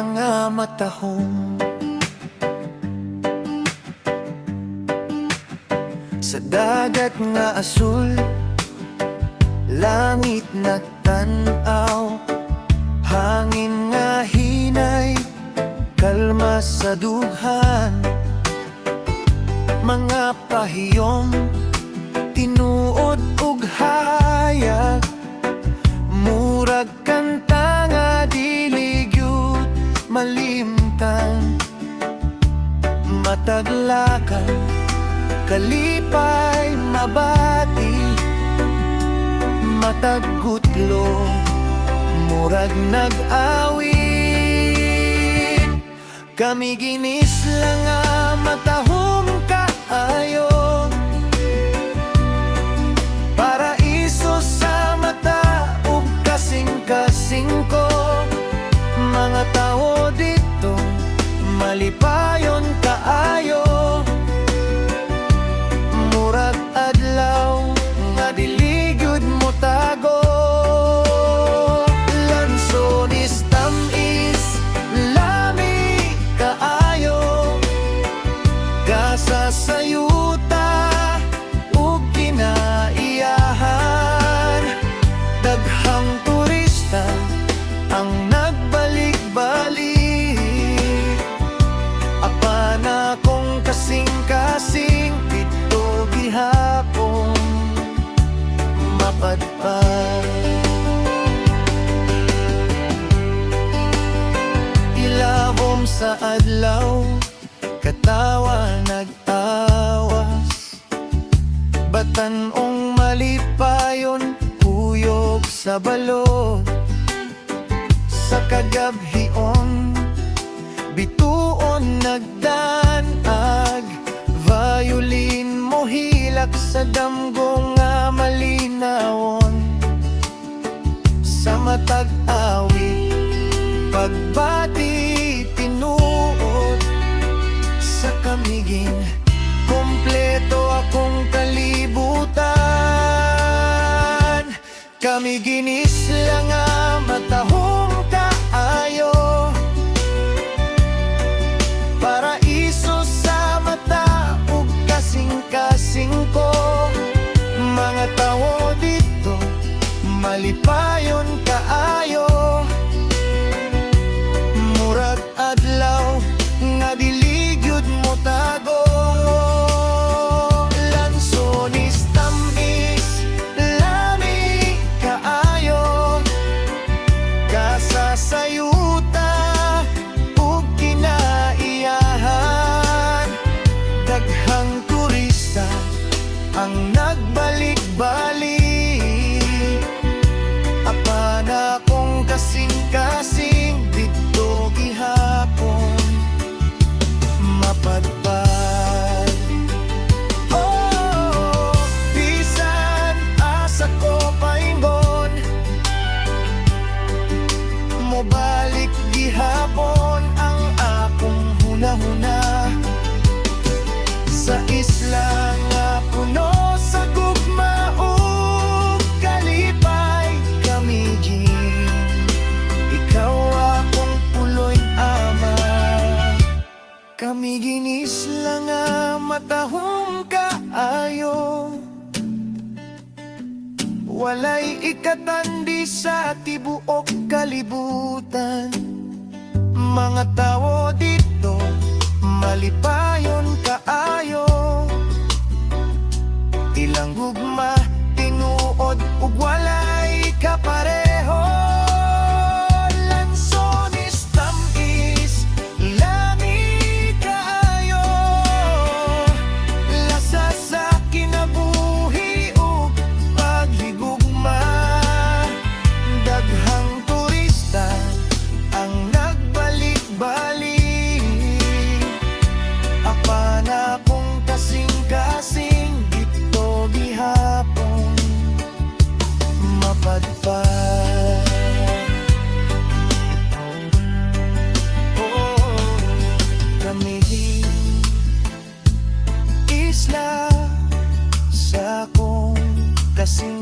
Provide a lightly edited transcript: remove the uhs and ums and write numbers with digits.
nga matahong. Sa dagat nga asul, langit na tan-aw, hangin nga hinay, kalma sa dughan. Mga pahiyom, tinuod ug hayag, murag kanta nga diligyud malimtan. Mataglakan, kalipay mabati, matagutlo, murag nag-awit. Kami ginis lang nga matahom kaayo, paraiso sa mata ug kasing-kasing ko. Mga tao dito malipayon kaayo, murag adlaw nga dili gyud mo tago. Lansones tamis lami kaayo, gasa sayuta ug kinaiyahan. Daghang turista ang nagbalik-balik, apan akong kasing-kasing dito gihapon mapadpad. Ilawom sa adlaw, katawa nag-awas, batan-ong malipayon, huyog sa balod. Sa kagabhion, bituon nagdanag, violin mo hilak sa damgo nga malinawon. Sa matag awit, pagbati tinuod, sa kamigin kompleto akong kalibutan. Kami ginis lang nga matahong kaayo, paraiso sa mata ug kasing-kasing ko. Mga tao dito malipayon kaayo, murag adlaw nga dili gyud mo tago. Lansones tamis lami kaayo, gasa sayuta ug kinaiyahan. Daghang turista ang nagbalik-balik, apan akong kasing-kasing dito gihapon mapadpad. Oh, bisan asa ko paingon, mobalik gihapon ang akong hunahuna. Sa isla nga puno sa gugma ug kalipay kamigin, ikaw akong puloy ama. Kami ginis lang nga matahom kaayo, walay ikatandi sa tibuok kalibutan. Mga tao dito malipayon kaayo, ilang gugma tinuod ug walay kapareho. Lansones tamis lami kaayo, lasa sa kinabuhi ug paghigugma. Daghang turista ang nagbalik-balik, apan akong kasing-kasing dito gihapon mapadpad. Oh, kami isla sa akong kasing